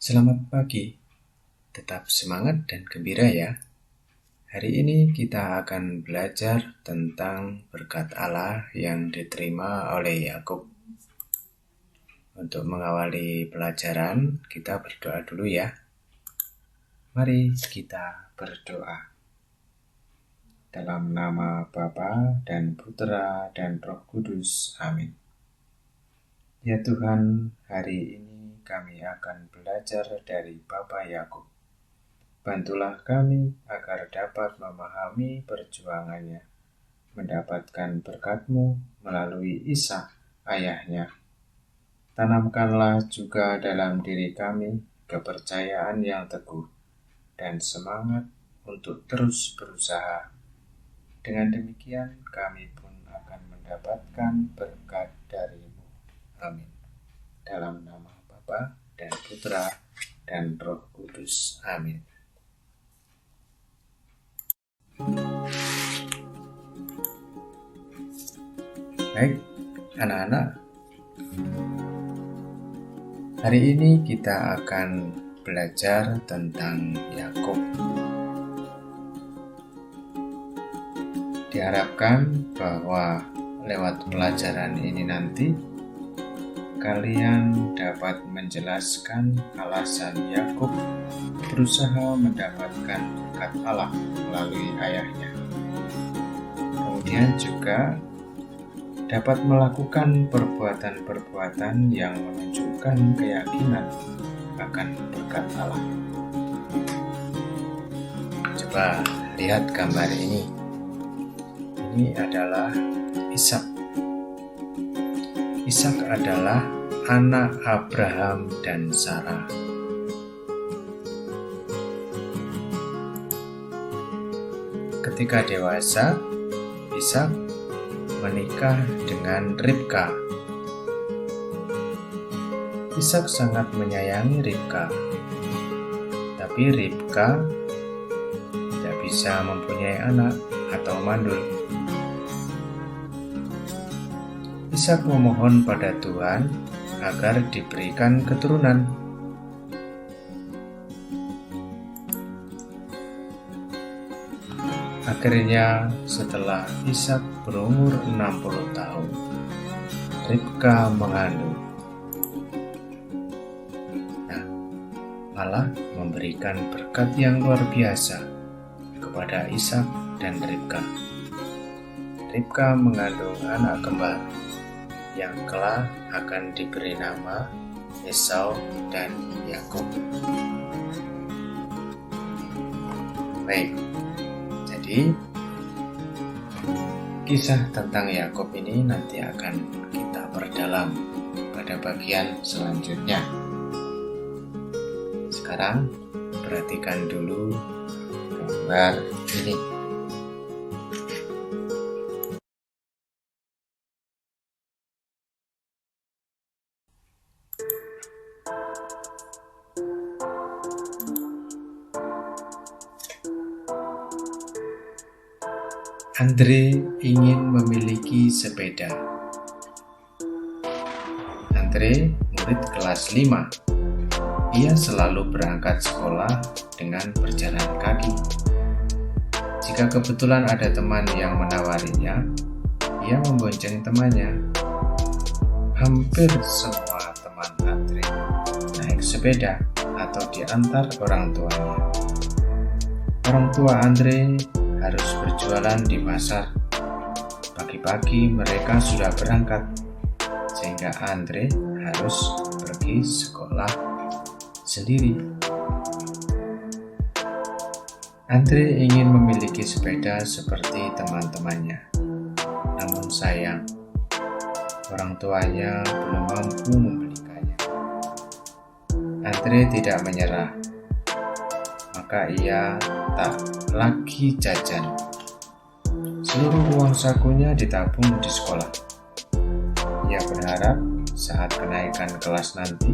Selamat pagi, tetap semangat dan gembira ya. Hari ini kita akan belajar tentang berkat Allah yang diterima oleh Yakub. Untuk mengawali pelajaran, kita berdoa dulu ya. Mari kita berdoa. Dalam nama Bapa dan Putera dan Roh Kudus. Amin. Ya Tuhan, hari ini kami akan belajar dari Bapa Yakub. Bantulah kami agar dapat memahami perjuangannya, mendapatkan berkat-Mu melalui Ishak, ayahnya. Tanamkanlah juga dalam diri kami kepercayaan yang teguh dan semangat untuk terus berusaha. Dengan demikian kami pun akan mendapatkan berkat dari-Mu. Amin. Dalam nama Bapa dan Putra dan Roh Kudus. Amin. Baik, anak-anak. Hari ini kita akan belajar tentang Yakub. Diharapkan bahwa lewat pelajaran ini nanti kalian dapat menjelaskan alasan Yakub berusaha mendapatkan berkat Allah melalui ayahnya. Kemudian juga dapat melakukan perbuatan-perbuatan yang menunjukkan keyakinan akan berkat Allah. Coba lihat gambar ini. Ini adalah Ishak. Ishak adalah anak Abraham dan Sarah. Ketika dewasa, Ishak menikah dengan Ribka. Ishak sangat menyayangi Ribka, tapi Ribka tidak bisa mempunyai anak atau mandul. Ishak memohon pada Tuhan agar diberikan keturunan. Akhirnya setelah Ishak berumur 60 tahun, Ribka mengandung. Allah memberikan berkat yang luar biasa kepada Ishak dan Ribka. Ribka mengandung anak kembar yang kelak akan diberi nama Esau dan Yakub. Baik, jadi kisah tentang Yakub ini nanti akan kita perdalam pada bagian selanjutnya. Sekarang perhatikan dulu gambar ini. Andre ingin memiliki sepeda. Andre murid kelas 5. Ia selalu berangkat sekolah dengan berjalan kaki. Jika kebetulan ada teman yang menawarinya, ia membonceng temannya. Hampir semua teman Andre naik sepeda atau diantar orang tuanya. Orang tua Andre harus berjualan di pasar. Pagi-pagi mereka sudah berangkat, sehingga Andre harus pergi sekolah sendiri. Andre ingin memiliki sepeda seperti teman-temannya. Namun sayang, orang tuanya belum mampu membelikannya. Andre tidak menyerah, maka ia tak lagi jajan. Seluruh uang sakunya ditabung di sekolah. Ia berharap saat kenaikan kelas nanti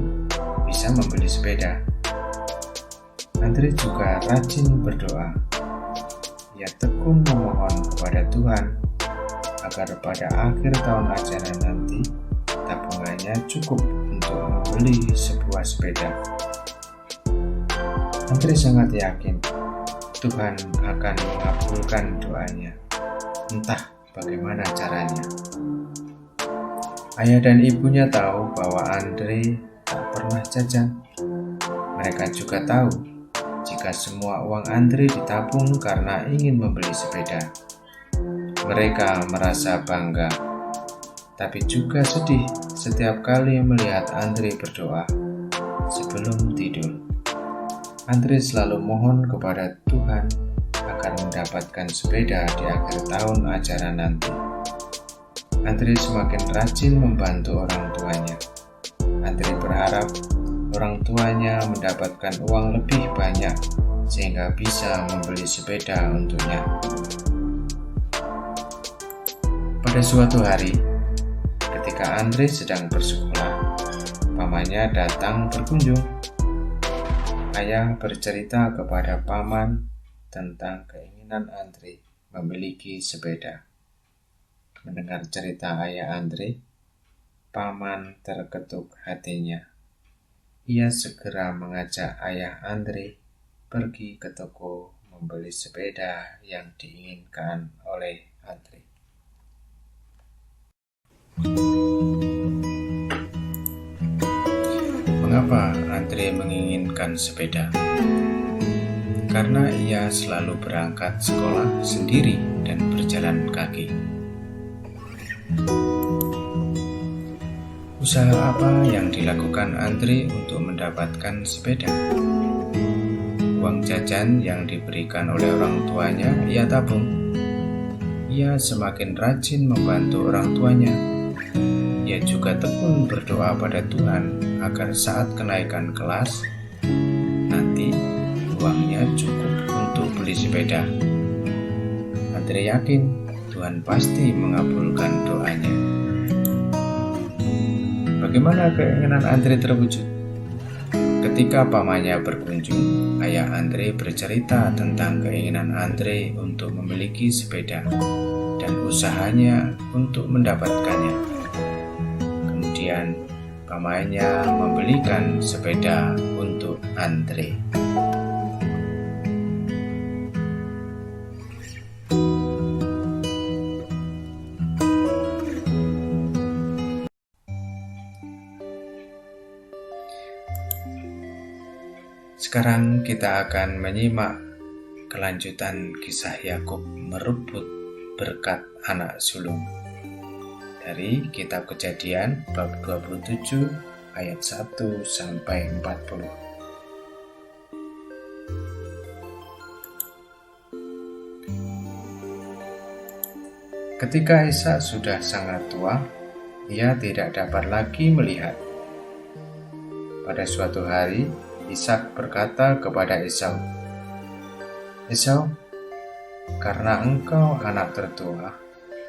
bisa membeli sepeda. Andre juga rajin berdoa. Ia tekun memohon kepada Tuhan agar pada akhir tahun ajaran nanti tabungannya cukup untuk membeli sebuah sepeda. Andre sangat yakin Tuhan akan mengabulkan doanya, entah bagaimana caranya. Ayah dan ibunya tahu bahwa Andre tak pernah jajan. Mereka juga tahu jika semua uang Andre ditabung karena ingin membeli sepeda. Mereka merasa bangga, tapi juga sedih setiap kali melihat Andre berdoa sebelum tidur. Andre selalu mohon kepada Tuhan agar mendapatkan sepeda di akhir tahun ajaran nanti. Andre semakin rajin membantu orang tuanya. Andre berharap orang tuanya mendapatkan uang lebih banyak sehingga bisa membeli sepeda untuknya. Pada suatu hari, ketika Andre sedang bersekolah, pamannya datang berkunjung. Ayah bercerita kepada paman tentang keinginan Andre memiliki sepeda. Mendengar cerita ayah Andre, paman terketuk hatinya. Ia segera mengajak ayah Andre pergi ke toko membeli sepeda yang diinginkan oleh Andre. Mengapa Andre menginginkan sepeda? Karena ia selalu berangkat sekolah sendiri dan berjalan kaki. Usaha apa yang dilakukan Andre untuk mendapatkan sepeda? Uang jajan yang diberikan oleh orang tuanya ia tabung. Ia semakin rajin membantu orang tuanya. Ia juga tekun berdoa pada Tuhan agar saat kenaikan kelas, nanti uangnya cukup untuk beli sepeda. Andre yakin Tuhan pasti mengabulkan doanya. Bagaimana keinginan Andre terwujud? Ketika pamannya berkunjung, ayah Andre bercerita tentang keinginan Andre untuk memiliki sepeda dan usahanya untuk mendapatkannya. Kemudian, pamannya membelikan sepeda untuk Andre. Sekarang kita akan menyimak kelanjutan kisah Yakub merebut berkat anak sulung dari kitab Kejadian bab 27 ayat 1 sampai 40. Ketika Ishak sudah sangat tua, ia tidak dapat lagi melihat. Pada suatu hari, Ishak berkata kepada Esau, "Esau, karena engkau anak tertua,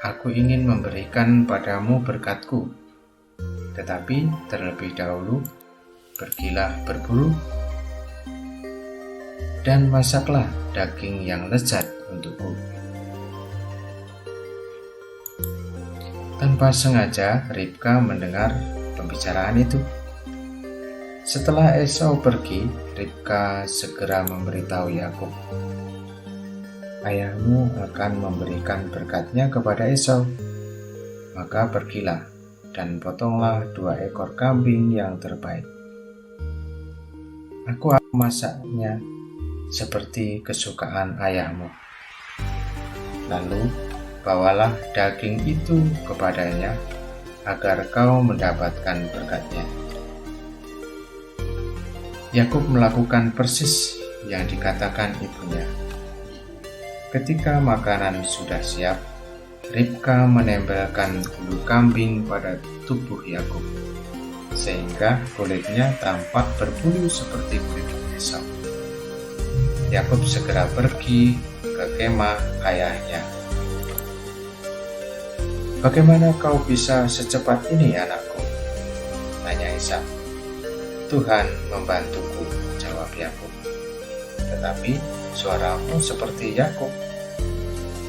aku ingin memberikan padamu berkatku. Tetapi terlebih dahulu, pergilah berburu dan masaklah daging yang lezat untukku." Tanpa sengaja, Ribka mendengar pembicaraan itu. Setelah Esau pergi, Ribka segera memberitahu Yakub, "Ayahmu akan memberikan berkatnya kepada Esau. Maka pergilah dan potonglah 2 ekor kambing yang terbaik. Aku akan masaknya seperti kesukaan ayahmu. Lalu bawalah daging itu kepadanya agar kau mendapatkan berkatnya." Yakub melakukan persis yang dikatakan ibunya. Ketika makanan sudah siap, Ribka menempelkan bulu kambing pada tubuh Yakub, sehingga kulitnya tampak berbulu seperti kulit Esau. Yakub segera pergi ke kemah ayahnya. "Bagaimana kau bisa secepat ini, anakku?" tanya Ishak. "Tuhan membantuku," jawab Yakub. "Tetapi suaramu seperti Yakub."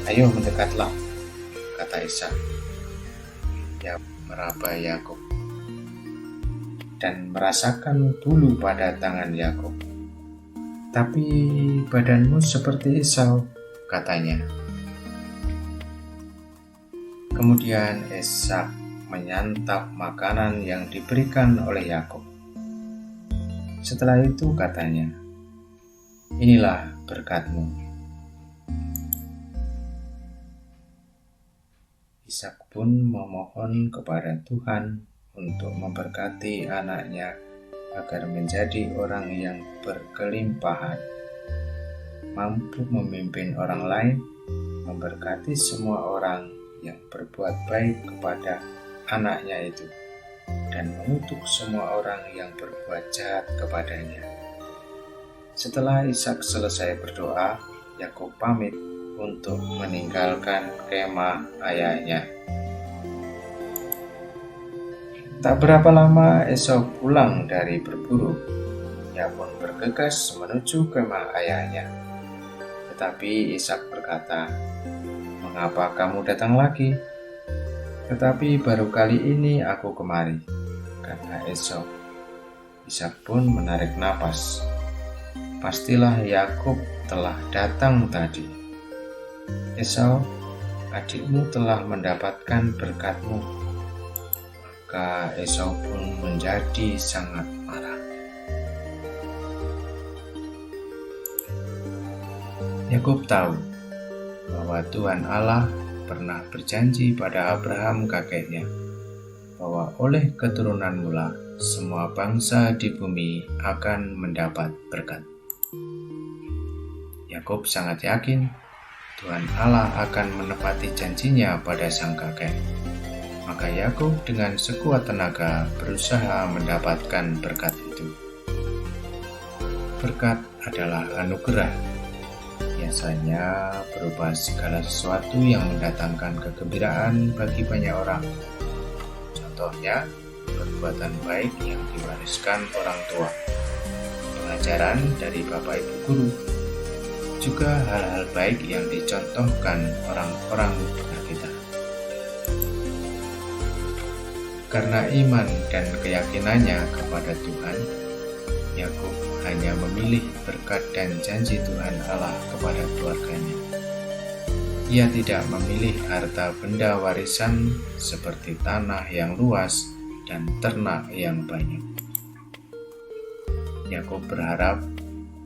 "Ayo mendekatlah," kata Ishak. Ia meraba Yakub dan merasakan bulu pada tangan Yakub. Tapi badanmu seperti Esau, katanya. Kemudian Ishak menyantap makanan yang diberikan oleh Yakub. Setelah itu katanya, "Inilah berkatmu." Ishak pun memohon kepada Tuhan untuk memberkati anaknya agar menjadi orang yang berkelimpahan, mampu memimpin orang lain, memberkati semua orang yang berbuat baik kepada anaknya itu, dan mengutuk semua orang yang berbuat jahat kepadanya. Setelah Ishak selesai berdoa, Yakub pamit untuk meninggalkan kemah ayahnya. Tak berapa lama Esau pulang dari berburu. Ia pun bergegas menuju kemah ayahnya. Tetapi Ishak berkata, "Mengapa kamu datang lagi?" "Tetapi baru kali ini aku kemari," kata Esau. Ishak pun menarik napas. Pastilah Yakub telah datang tadi. "Esau, adikmu telah mendapatkan berkatmu." Maka Esau pun menjadi sangat marah. Yakub tahu bahwa Tuhan Allah pernah berjanji pada Abraham kakeknya bahwa oleh keturunanmu lah semua bangsa di bumi akan mendapat berkat. Yakub sangat yakin Tuhan Allah akan menepati janjinya pada sang kakek. Maka Yakub dengan sekuat tenaga berusaha mendapatkan berkat itu. Berkat adalah anugerah. Biasanya berupa segala sesuatu yang mendatangkan kegembiraan bagi banyak orang. Contohnya, perbuatan baik yang diwariskan orang tua, pengajaran dari bapak ibu guru, juga hal-hal baik yang dicontohkan orang-orang pada kita. Karena iman dan keyakinannya kepada Tuhan, Yakub hanya memilih berkat dan janji Tuhan Allah kepada keluarganya. Ia tidak memilih harta benda warisan seperti tanah yang luas dan ternak yang banyak. Yakub berharap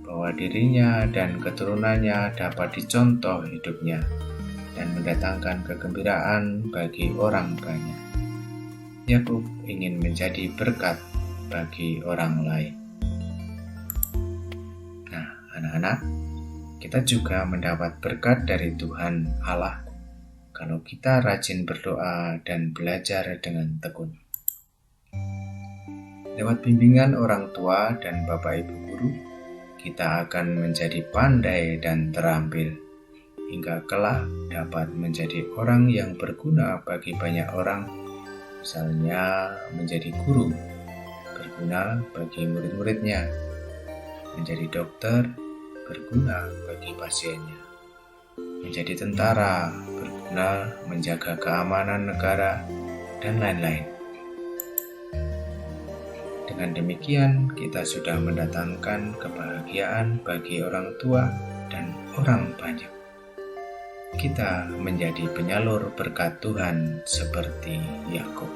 bahwa dirinya dan keturunannya dapat dicontoh hidupnya dan mendatangkan kegembiraan bagi orang banyak. Yakub ingin menjadi berkat bagi orang lain. Nah, anak-anak, kita juga mendapat berkat dari Tuhan Allah kalau kita rajin berdoa dan belajar dengan tekun. Lewat bimbingan orang tua dan bapak ibu guru, kita akan menjadi pandai dan terampil, hingga kelak dapat menjadi orang yang berguna bagi banyak orang. Misalnya menjadi guru, berguna bagi murid-muridnya, menjadi dokter, berguna bagi pasiennya, menjadi tentara, berguna menjaga keamanan negara, dan lain-lain. Dengan demikian, kita sudah mendatangkan kebahagiaan bagi orang tua dan orang banyak. Kita menjadi penyalur berkat Tuhan seperti Yakub.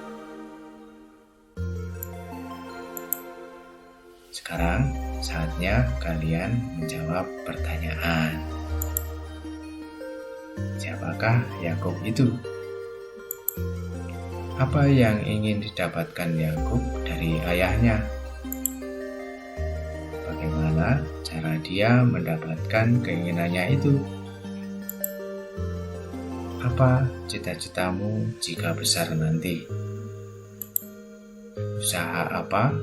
Sekarang saatnya kalian menjawab pertanyaan. Siapakah Yakub itu? Apa yang ingin didapatkan Yakub dari ayahnya? Bagaimana cara dia mendapatkan keinginannya itu? Apa cita-citamu jika besar nanti? Usaha apa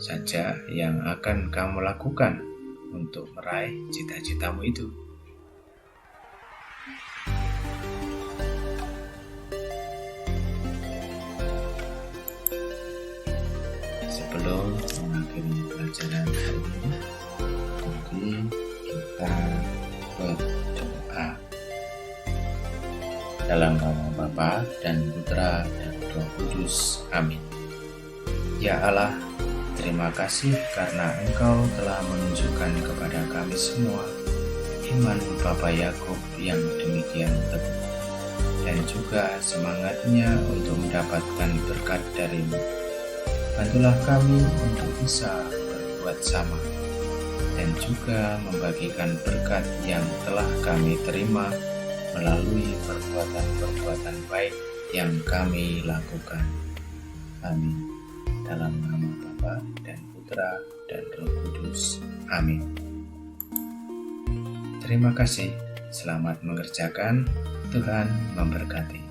saja yang akan kamu lakukan untuk meraih cita-citamu itu? Sebelum mengakhiri pelajaran hari ini, mari kita berdoa. Dalam nama Bapa dan Putra dan Roh Kudus. Amin. Ya Allah, Terima kasih karena Engkau telah menunjukkan kepada kami semua iman Bapa Yakub yang demikian teguh, dan juga semangatnya untuk mendapatkan berkat darimu. Bantulah kami untuk bisa berbuat sama, dan juga membagikan berkat yang telah kami terima melalui perbuatan-perbuatan baik yang kami lakukan. Amin. Dalam nama Bapa dan Putra dan Roh Kudus. Amin. Terima kasih. Selamat mengerjakan. Tuhan memberkati.